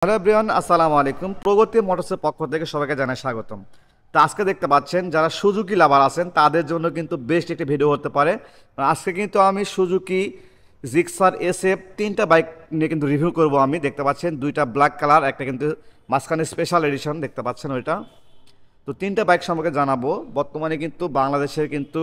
Hello everyone, আসসালামু আলাইকুম। প্রগতি মোটরসের পক্ষ থেকে সবাইকে জানাই স্বাগতম। তো আজকে দেখতে পাচ্ছেন যারা সুজুকি লাভার আছেন তাদের জন্য কিন্তু বেস্ট একটি ভিডিও হতে পারে। আজকে কিন্তু আমি সুজুকি জিক্সার এসএফ তিনটা বাইক নিয়ে কিন্তু রিভিউ করব। আমি দেখতে পাচ্ছেন দুইটা ব্ল্যাক কালার, একটা কিন্তু মাঝখানে স্পেশাল এডিশন দেখতে পাচ্ছেন ওইটা। তো তিনটা বাইক সম্পর্কে জানাবো। বর্তমানে কিন্তু বাংলাদেশের কিন্তু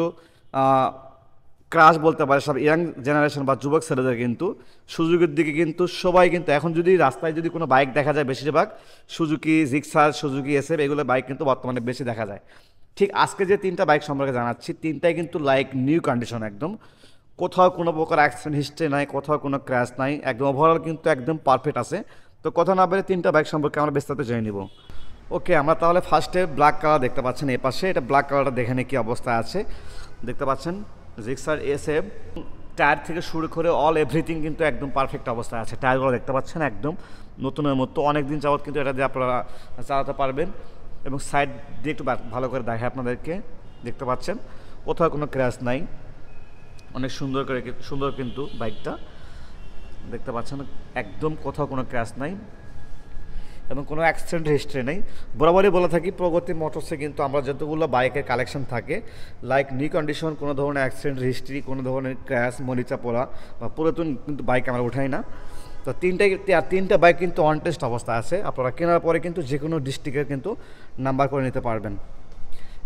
ক্রাশ বলতে পারে সব ইয়াং জেনারেশন বা যুবক ছেলেদের কিন্তু সুজুকির দিকে কিন্তু সবাই কিন্তু এখন যদি রাস্তায় যদি কোনো বাইক দেখা যায় বেশিরভাগ সুজুকি জিক্সার, সুজুকি এসএফ এগুলো বাইক কিন্তু বর্তমানে বেশি দেখা যায়। ঠিক আজকে যে তিনটা বাইক সম্পর্কে জানাচ্ছি তিনটাই কিন্তু লাইক নিউ কন্ডিশন, একদম কোথাও কোনো প্রকার অ্যাক্সিডেন্ট হিস্ট্রি নাই, কোথাও কোনো ক্র্যাশ নাই, একদম ওভারঅল কিন্তু একদম পারফেক্ট আছে। তো কথা না বলে তিনটা বাইক সম্পর্কে আমরা বিস্তারিত জেনে নিব। ওকে, আমরা তাহলে ফার্স্টে ব্ল্যাক কালার দেখতে পাচ্ছেন এই পাশে, এটা ব্ল্যাক কালারটা দেখে নিই কী অবস্থায় আছে। দেখতে পাচ্ছেন জিক্সার এসএফ টায়ার থেকে শুরু করে অল এভরিথিং কিন্তু একদম পারফেক্ট অবস্থায় আছে। টায়ারগুলো দেখতে পাচ্ছেন একদম নতুনের মতো, অনেক দিন যাবত কিন্তু এটা দিয়ে আপনারা চালাতে পারবেন। এবং সাইড দিয়ে একটু ভালো করে দেখায় আপনাদেরকে, দেখতে পাচ্ছেন কোথাও কোনো ক্র্যাশ নাই, অনেক সুন্দর কিন্তু বাইকটা দেখতে পাচ্ছেন একদম কোথাও কোনো ক্র্যাশ নাই এবং কোনো অ্যাক্সিডেন্ট হিস্ট্রি নেই। বরাবরই বলে থাকি প্রগতি মোটরসে কিন্তু আমরা যতগুলো বাইকের কালেকশন থাকে লাইক নিউ কন্ডিশন, কোনো ধরনের অ্যাক্সিডেন্ট হিস্ট্রি, কোনো ধরনের ক্র্যাশ, মরিচা পোড়া বা পুরাতন কিন্তু বাইক আমরা উঠাই না। তো তিনটা বাইক কিন্তু অন টেস্ট অবস্থায় আছে। আপনারা কেনার পরে কিন্তু যে কোনো ডিস্ট্রিক্টের কিন্তু নাম্বার করে নিতে পারবেন।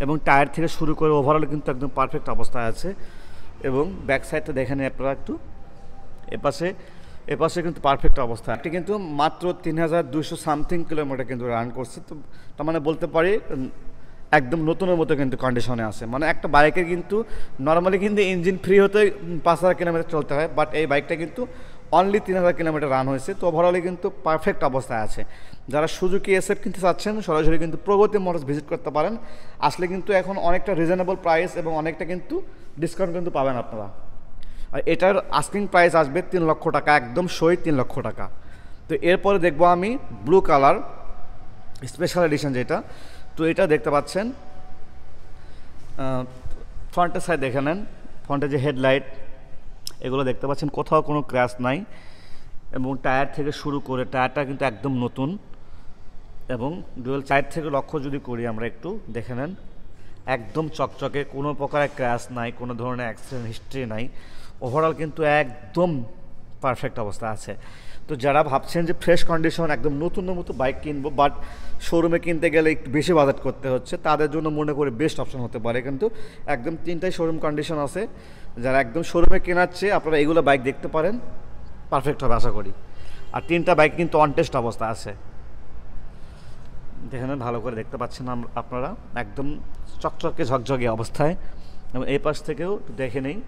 এবং টায়ার থেকে শুরু করে ওভারঅল কিন্তু একদম পারফেক্ট অবস্থায় আছে। এবং ব্যাক সাইডটা দেখে নিন আপনারা একটু, এপাশে কিন্তু পারফেক্ট অবস্থা। এটি কিন্তু মাত্র 3200 সামথিং কিলোমিটার কিন্তু রান করছে। তো তার মানে বলতে পারি একদম নতুনের মতো কিন্তু কন্ডিশনে আছে। মানে একটা বাইকের কিন্তু নর্মালি কিন্তু ইঞ্জিন ফ্রি হতে 5000 কিলোমিটার চলতে হয়, বাট এই বাইকটা কিন্তু অনলি 3000 কিলোমিটার রান হয়েছে। তো ওভারঅলি কিন্তু পারফেক্ট অবস্থায় আছে। যারা সুজুকি এসএফ কিনতে চাচ্ছেন সরাসরি কিন্তু প্রগতি মোটরস ভিজিট করতে পারেন। আসলে কিন্তু এখন অনেকটা রিজনেবল প্রাইস এবং অনেকটা কিন্তু ডিসকাউন্ট কিন্তু পাবেন আপনারা। আর এটার আস্কিং প্রাইস আসবে 3 লক্ষ টাকা, একদম সই 3 লক্ষ টাকা। তো এরপরে দেখবো আমি ব্লু কালার স্পেশাল এডিশন যেটা। তো এটা দেখতে পাচ্ছেন ফ্রন্টের সাইড দেখে নেন, ফ্রন্টে যে হেডলাইট এগুলো দেখতে পাচ্ছেন কোথাও কোনো ক্র্যাশ নাই। এবং টায়ার থেকে শুরু করে টায়ারটা কিন্তু একদম নতুন। এবং ডুয়েল সাইড থেকে লক্ষ্য যদি করি আমরা একটু দেখে নেন একদম চকচকে, কোনো প্রকারের ক্র্যাশ নাই, কোনো ধরনের অ্যাক্সিডেন্ট হিস্ট্রি নাই। ওভারঅল কিন্তু একদম পারফেক্ট অবস্থা আছে। তো যারা ভাবছেন যে ফ্রেশ কন্ডিশন একদম নতুনের মতো বাইক কিনবো বাট শোরুমে কিনতে গেলে একটু বেশি বাজেট করতে হচ্ছে, তাদের জন্য মনে করি বেস্ট অপশন হতে পারে। কিন্তু একদম তিনটাই শোরুম কন্ডিশন আছে। যারা একদম শোরুমে কেনাচ্ছে আপনারা এগুলো বাইক দেখতে পারেন, পারফেক্ট হবে আশা করি। আর তিনটা বাইক কিন্তু অন টেস্ট অবস্থা আছে, দেখেন ভালো করে দেখতে পাচ্ছেন আপনারা একদম চকচকে ঝকঝকে অবস্থায়। এবং এই পাশ থেকেও দেখে নেই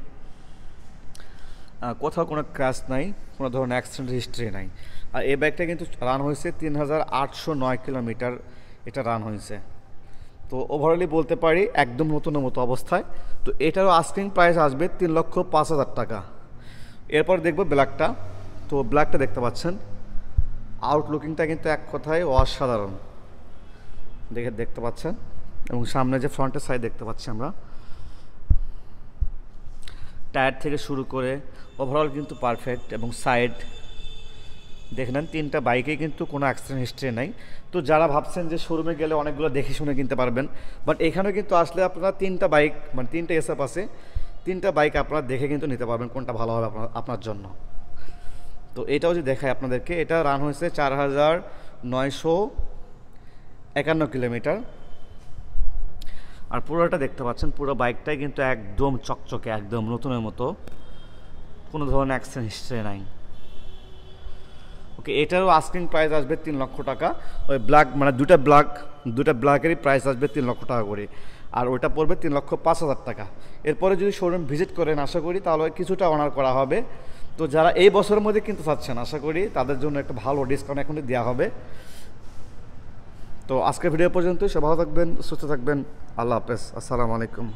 কোথাও কোনো ক্র্যাশ নাই, কোনো ধরনের অ্যাক্সিডেন্ট হিস্ট্রি নাই। আর এই বাইকটা কিন্তু রান হয়েছে 3809 কিলোমিটার এটা রান হয়েছে। তো ওভারঅলি বলতে পারি একদম নতুনের মতো অবস্থায়। তো এটারও আস্কিং প্রাইস আসবে 3,05,000 টাকা। এরপর দেখবো ব্ল্যাকটা। তো ব্ল্যাকটা দেখতে পাচ্ছেন আউটলুকিংটা কিন্তু এক কথায় অসাধারণ দেখতে পাচ্ছেন। এবং সামনে যে ফ্রন্টের সাইড দেখতে পাচ্ছি আমরা, টায়ার থেকে শুরু করে ওভারঅল কিন্তু পারফেক্ট। এবং সাইড দেখে নেন তিনটা বাইকে কিন্তু কোনো অ্যাক্সিডেন্ট হিস্ট্রি নাই। তো যারা ভাবছেন যে শোরুমে গেলে অনেকগুলো দেখে শুনে কিনতে পারবেন, বাট এখানে কিন্তু আসলে আপনারা তিনটা বাইক মানে তিনটা এসএফ আছে, তিনটা বাইক আপনারা দেখে কিন্তু নিতে পারবেন কোনটা ভালো হবে আপনার জন্য। তো এটাও যদি দেখায় আপনাদেরকে, এটা রান হয়েছে 4951 কিলোমিটার। আর পুরোটা দেখতে পাচ্ছেন পুরো বাইকটাই কিন্তু একদম চকচকে একদম নতুনের মতো, কোনো ধরনের অ্যাক্সিডেন্ট হিস্ট্রি নাই। ওকে, এটারও আস্কিং প্রাইস আসবে 3 লক্ষ টাকা। ওই ব্ল্যাক মানে দুটা ব্ল্যাকেরই প্রাইস আসবে 3 লক্ষ টাকা করে। আর ওইটা পড়বে 3,05,000 টাকা। এরপরে যদি শোরুম ভিজিট করেন আশা করি তাহলে কিছুটা অনার করা হবে। তো যারা এই বছরের মধ্যে কিনতে চাচ্ছেন আশা করি তাদের জন্য একটা ভালো ডিসকাউন্ট এখন দেওয়া হবে। তো আজকের ভিডিও পর্যন্ত সব ভালো থাকবেন, সুস্থ থাকবেন, আল্লাহ হাফেজ, আসসালামু আলাইকুম।